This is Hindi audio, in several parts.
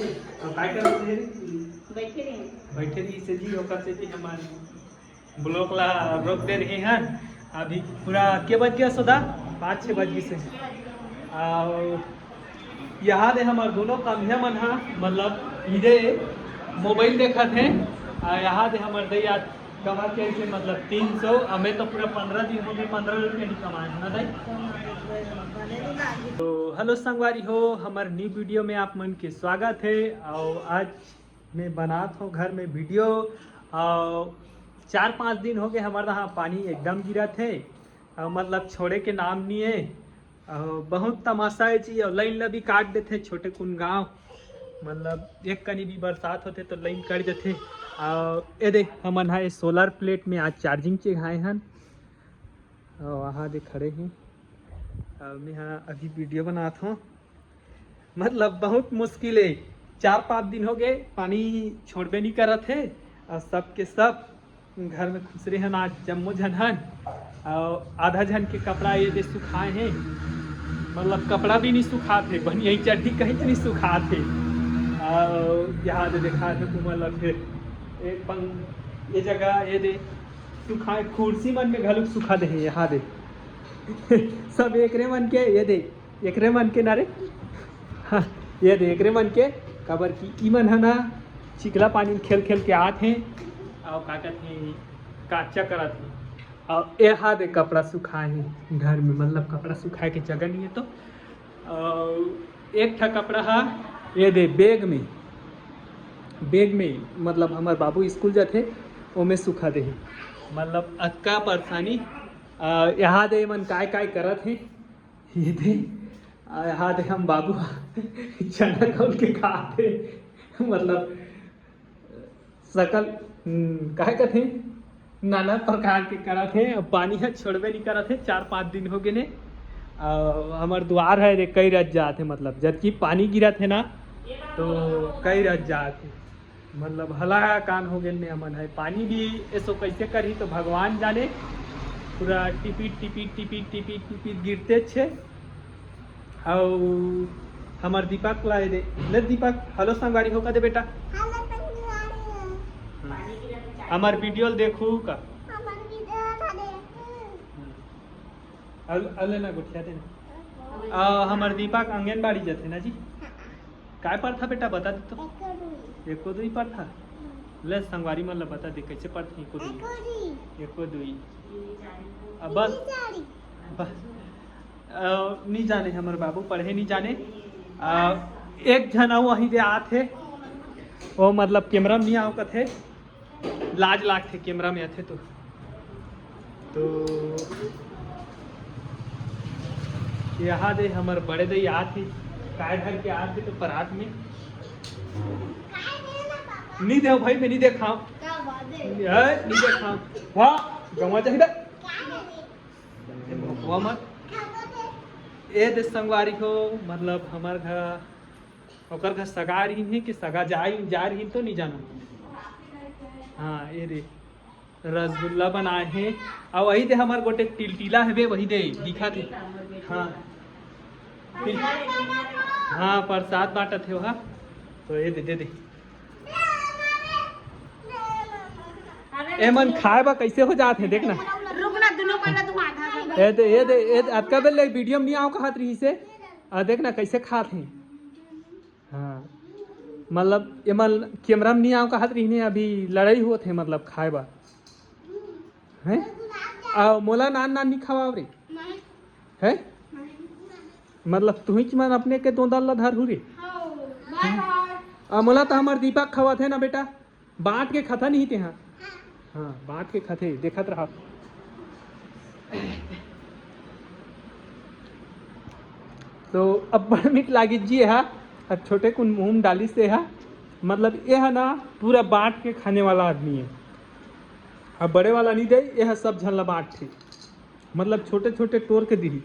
तो काय करत हे बैठे रही से जी ओकर से कि हमारे ब्लॉक ला रोक दे रहे हैं। अभी पूरा के बज गया सदा 5-6 बज गए से यहाँ दे हमारे दोनों कमिया मन हा मतलब इधे मोबाइल देखा थे यहाँ दे हमारे दैया कमा के ऐसे मतलब 300 हमें तो पूरा 15 दिन हो गए 15 रुपये नहीं कमाए है ना दाई। तो हेलो संगवारी हो हमारे न्यू वीडियो में आप मन के स्वागत है। और आज मैं बनाता हूँ घर में वीडियो और 4-5 दिन हो गए हमारे यहाँ पानी एकदम गिरा थे मतलब छोड़े के नाम नहीं है। बहुत तमाशा है जी और लाइन भी काट देते छोटे कुन गाँव मतलब एक कनी भी बरसात होते तो लाइन कट देते। और ये देख हमन है सोलर प्लेट में आज चार्जिंग चढ़ाए हैं और वहाँ देख खड़े हैं और मैं यहाँ अभी वीडियो बनाता हूँ। मतलब बहुत मुश्किल है 4-5 दिन हो गए पानी छोड़बे नहीं कर रहे थे और सब के सब घर में खुसरे हैं आज जम्मो जन हन और आधा जन के कपड़ा ये दे सुखाए हैं मतलब कपड़ा भी नहीं सुखाते बन यही चड्डी कहीं तो नहीं सुखाते। और यहाँ दे देखा थे मतलब फिर एक पंग ये जगह ये दे सुखाए कुर्सी मन में घलुक सुखा दे यहाँ दे सब एकरे मन के ये दे एकरे मन के नारे हाँ ये दे एकरे मन के कबर की ईमन है ना चिकला पानी में खेल खेल के आते हैं और काटत हैं काचा करत हैं और यहाँ दे कपड़ा सुखाए हैं घर में मतलब कपड़ा सुखाए के जगह नहीं है तो एक था कपड़ा है ये दे बैग में मतलब हमारे बाबू स्कूल जाते वो में सुखा दे मतलब अक्का परेशानी यहाँ दे मन काय करत है ये दे यहाँ दे हम बाबू चना खोल के खाते मतलब सकल काय कहते नाना प्रकार के करत है पानी है छोड़बे नहीं करत है 4-5 दिन हो गए ने हमार द्वार है कई रज जाते मतलब जबकि पानी गिरा थे ना तो कई रज जाते मतलब हला कान हो गए अमन है पानी भी ऐसो कैसे करी तो भगवान जाने पूरा टिपिट गिरते छे। और हमार दीपक लाए दे ले दीपक हेलो संगवारी हो का दे बेटा हमार वीडियो देखू का अले ना गुठिया दे ना हमार दीपक आंगनबाड़ी जाते ना जी काय पर था बेटा बता दे तो एको दुई पर था ले संगवारी मतलब बता दे कैसे पढ़ती एको दुई अब बस नहीं जाने हमारे बाबू पढ़े नहीं जाने एक जन वहीं दे आते वो मतलब कैमरा में नहीं आओ का थे लाज लाग थे कैमरा में आते तो यहाँ दे हमारे बड़े दे याद थे काय घर के आते तो परात में नहीं दे भाई मैं नहीं देखा नहीं देखा वाह गवा चाहिए मत ए दे संगवारी को मतलब हमार घर ओकर घर सगा रही है कि सगा जा रही तो नहीं जाना। हाँ ये दे रसगुल्ला बनाए हैं और वही दे हमार गोटे टिलटिला है वही दे दिखा थे। हाँ हाँ प्रसाद बांटा थे वहाँ तो ये दे एमन खाए बा कैसे हो जाते हैं देखना ये आपका बेल वीडियो में नहीं आओ कहत रही से देखना कैसे खाते हैं। हाँ मतलब एमन कैमरा में नहीं आओ कहत रही ने अभी लड़ाई हुआ थे मतलब खाए बा हैं मोला नान नहीं खवाओ रे है मतलब तू ही मन अपने के दो दाल धर हु रे मोला तो हमार दीपक खवा थे ना बेटा बांट के खाता नहीं थे। हाँ हाँ बांट के खाते देखत रहा तो अब बड़ा मीठ लागी जी है अब छोटे कुन मुँह डाली से है मतलब ये है ना पूरा बांट के खाने वाला आदमी है। अब बड़े वाला नहीं दे यह सब झल्ला बांट थे मतलब छोटे छोटे टोर के दी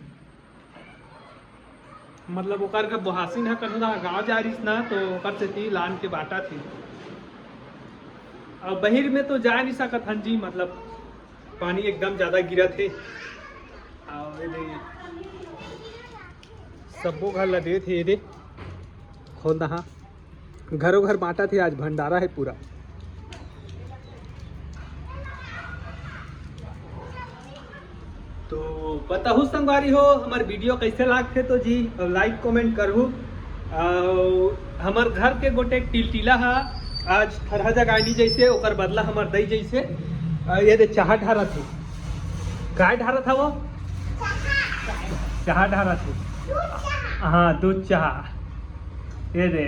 मतलब ओकर का बुहासिन है कन्हू गाँव जा रही ना तो ओकर से थी लान के बाटा थी और बहिर में तो जा नहीं सकत हन जी मतलब पानी एकदम ज़्यादा गिरा थे और सबो घर लदे थे ये खोल दहा घरों घर बांटा थे, आज भंडारा है पूरा। तो बताहू संगवारी हो हमार वीडियो कैसे लागते तो जी लाइक कमेंट करहू। हमार घर के गोटे टिलटिला हा आज हर जगह जैसे ओकर बदला हमार दई जैसे ये दे चाह ढारा थे। काय ढारा था वो? चाह ढारा थे। हाँ दूध चाह। ये दे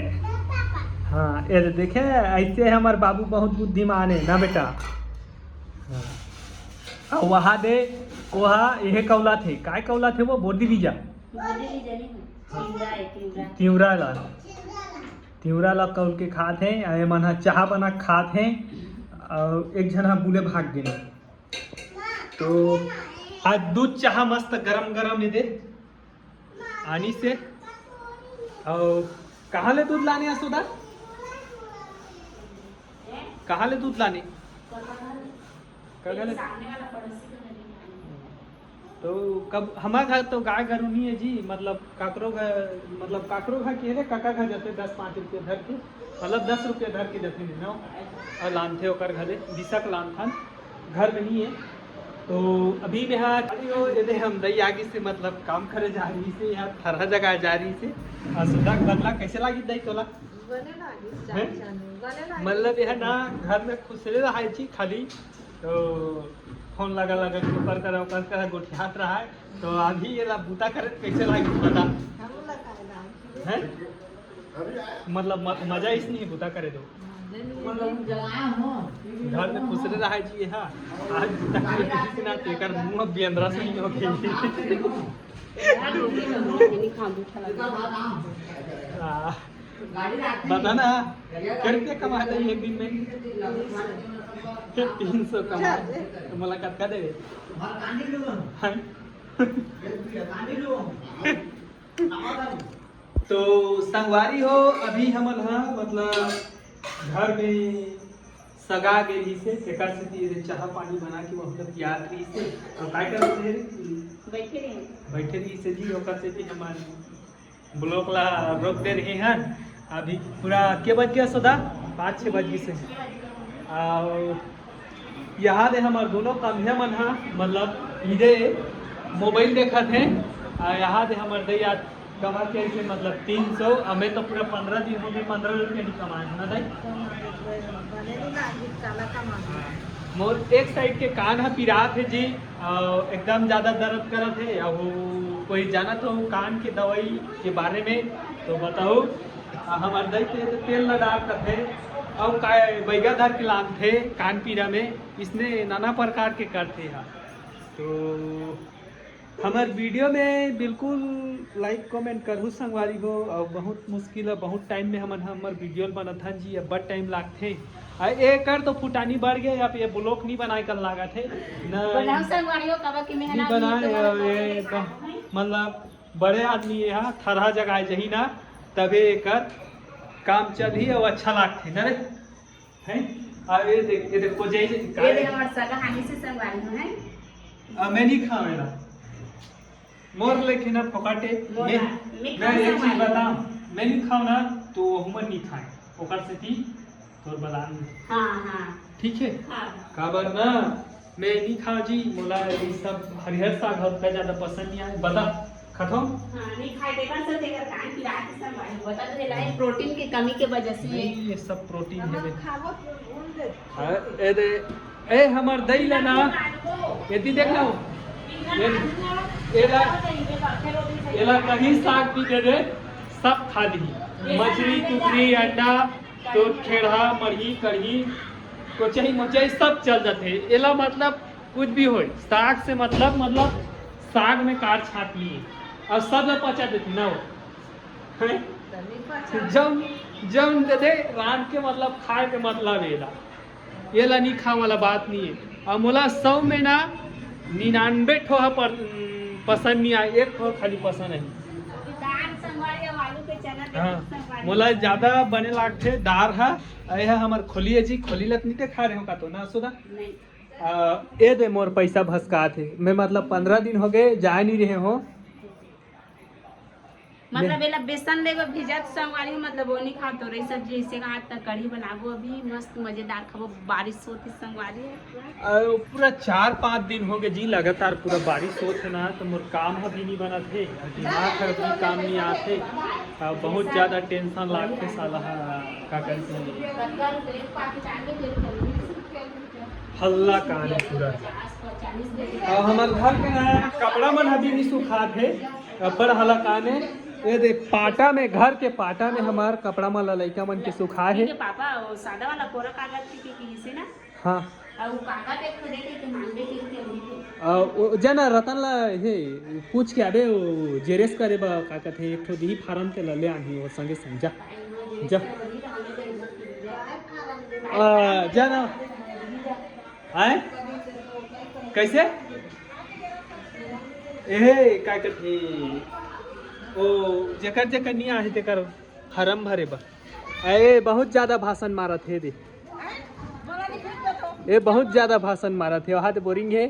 हाँ ये दे देखे ऐसे हमार बाबू बहुत बुद्धिमान है ना बेटा। हाँ वहाँ दे वहाँ यह कौला थे। काय कौला थे वो? बोर्डी बीजा तिवरा ला कौल के खात हैं। मन चाह बना खात हैं और एक जना बुले भाग गए। तो आज दूध चाह मस्त गरम गरम ये दे आनी से। और कहाँ ले दूध लाने सुधा? कहाँ ले दूध लाने? तो कब हमारे घर तो गाय घर नहीं है जी। मतलब काकरो घर के रे काका घर जाते 10-5 रुपये धर के, मतलब 10 रुपये धर के जाते ना और लान थे ओकर घरे बिसक लान थान घर में नहीं है। तो अभी यहाँ यदि हम दई आगे से मतलब काम करे जा रही से यहाँ हर जगह जा रही से सुधा बदला कैसे लागी दई तोला? मतलब यह ना घर में खुशरे रहा है खाली। तो फोन लगा कर गोठियात रहा है। तो अभी ये बूता करे कैसे लागी बता? है मतलब मजा इसलिए बूता करे दो घर में खुशरे रहा है जी। हाँ आज बूता करे किसी से ना तेकर मुंह बेंद्रा से नहीं हो गई। बता ना करके कमाते हैं एक दिन में 300 कमा तो मुलाकात कर दे। तो संगवारी हो अभी हम मतलब घर में सगा गई से तेकर से चाह पानी बना के मतलब याद रही से और काय करते हैं बैठे रही से जी। ओकर से भी हमारे ब्लॉक ला रोक दे रहे हैं। अभी पूरा के बज गया सदा 5-6 बज गई से। और यहाँ दे हमारे दोनों कमिया मन हा मतलब इधे मोबाइल देखा थे। यहाँ दे हमारे दैया कमा के ऐसे मतलब 300 हमें तो पूरा 15 दिन हो गए 15 रुपये नहीं कमाए है ना दाई। मोर एक साइड के कान है पिरात है जी एकदम ज़्यादा दर्द करत है। और कोई जाना तो कान के दवाई के बारे में तो बताओ। हमारे दई पे तेल लगा करते और बैगा धर के लान थे कान पीरा में इसने नाना प्रकार के करते हैं। तो हमारे वीडियो में बिल्कुल लाइक कमेंट करूँ संगवारी हो। और बहुत मुश्किल है बहुत टाइम में हमारे वीडियो बना था जी। अब बड़ टाइम लागते एक कर तो फुटानी बढ़ गए। अब ये ब्लॉक नहीं बनाए कर लागा थे बनाए मतलब बड़े आदमी यहाँ थरहा जगह जही ना तबे कर काम चल ही और अच्छा लागते ना रे हैं। अब ये देखो जैसे मैं नहीं खा मेरा मोर लेकिन अब पकाटे मैं एक चीज बताऊं मैं नहीं खाऊं ना तो हम नहीं खाए ओकर से थी तोर बलान। हाँ ठीक है काबर ना मैं नहीं खाऊं जी। मोला ये सब हरिहर साग का ज्यादा पसंद नहीं आए। बता खत्म नहीं खाए देखा सर देखा कान की रात सब बता तो लाइन प्रोटीन की कमी के वजह से ये सब प्रोटीन है। हां ए दे ए हमर दई लेना यदि देख लो एला कहीं साग भी दे दे सब खा दी। मछली टुकड़ी अंडा तो खेड़ा मरही कढ़ी कोचही मोचही सब चल जाते। एला मतलब कुछ भी हो साग से मतलब साग में कार छाट लिए और सब पचा देती ना हो जम दे दे रान के मतलब खाए के मतलब एला नहीं खा वाला बात नहीं है। और मोला 100 में ना 99 ठो पर पसंद नहीं आए एक ठो खाली पसंद है। हाँ मोला ज्यादा बने लागते दार है यह हमार खोली है जी। खोली लत नहीं खा रहे हो का तो ना सुधा ए दे मोर पैसा भसका थे। मैं मतलब 15 दिन हो गए जा नहीं रहे हो मतलब एला बेसन लेगो भिजत संगवारी मतलब वो नहीं खा तो रही सब्जी ऐसे का तक कढ़ी बनाबो अभी मस्त मजेदार खाबो बारिश होती संगवारी पूरा 4-5 दिन हो गए जी लगातार पूरा बारिश होते ना तो मोर काम अभी नहीं बना थे दिमाग है अभी काम नहीं आते बहुत ज़्यादा टेंशन लागते साला का कहते हल्ला कहानी पूरा हमारे घर के ना कपड़ा मन अभी नहीं सुखा थे बड़ हल्ला कहानी ये दे पाटा में घर के पाटा में हमार कपड़ा मन लइका मन के सुखा है पापा वो सादा वाला कोरा कागज की से ना हाँ और वो काका देख तो देखे के मांगे के जना रतन ला हे पूछ के आबे वो जेरेस करे बा का कहते एक ठो दी फार्म के ले आनी वो संगे समझा जा जना आए कैसे एहे का कहते ओ जकर जकर नहीं आहे तेकर हरम भरे बा ए बहुत ज्यादा भाषण मारत है दे ये बहुत ज्यादा भाषण मारत है वहाँ तो बोरिंग है